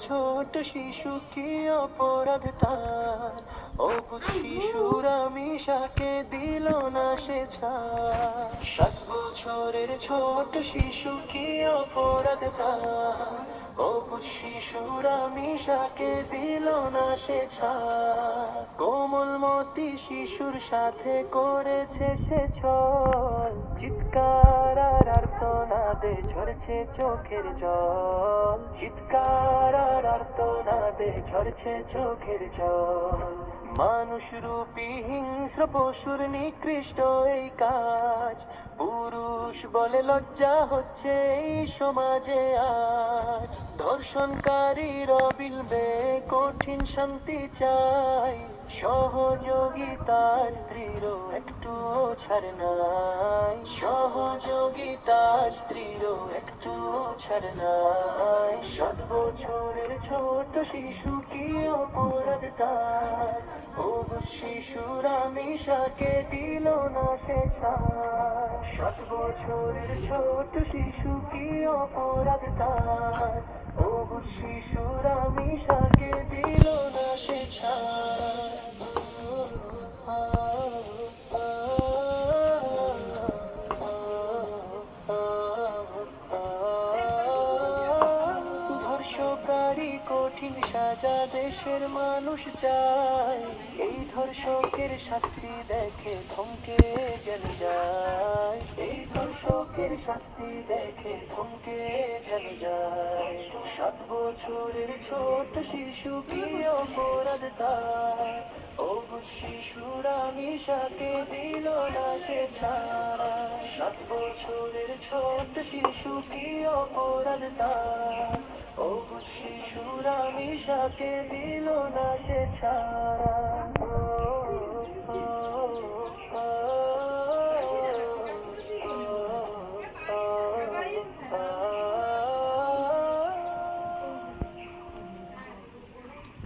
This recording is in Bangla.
ছোট শিশু কি অপরাধ তার? অবুঝ শিশুর আমিষাকে দিল না সে ছাড়। 7 বছরের ছোট শিশু কি অপরাধ তার? অবুঝ শিশুর আমিষাকে দিল না সে ছাড়। কোমলমতি শিশুর সাথে করেছে সে ছল, চিৎকার আর আর্তনাদে ঝরছে চোখের জল, চিৎকার আর আর্তনাদে ঝরছে চোখের জল। মানুষ রূপী হিংস্র পশুর নিকৃষ্ট এই কাজ, পুরুষ বলে লজ্জা হচ্ছে এই সমাজে আজ। ধর্ষণকারীর অবিলম্বে কঠিন শান্তি চাই, সহযোগিতার স্ত্রীরও একটু ছাড় নাই, সহযোগিতার স্ত্রীরও একটু ছাড় নাই। 7 বছরের ছোট শিশু কি অপরাধ তার? অবুঝ শিশুর আমিষাকে দিল না সে ছাড়। 7 বছরের ছোট শিশু কি অপরাধ তার? অবুঝ শিশুর আমিষাকে দিল না সে ছাড়। ধর্ষকারী কঠিন সাজা দেশের মানুষ চায়, এই ধর্ষকের শাস্তি দেখে থমকে যেন যায়, এই ধর্ষকের শাস্তি দেখে থমকে যেন যায়। 7 বছরের ছোট শিশু কি অপরাধ তার? অবুঝ শিশুর আমিষাকে দিল না সে ছাড়া। 7 বছরের ছোট শিশু কি অপরাধ তার? অবুঝ শিশুর আমিষাকে দিল না সে ছাড়া।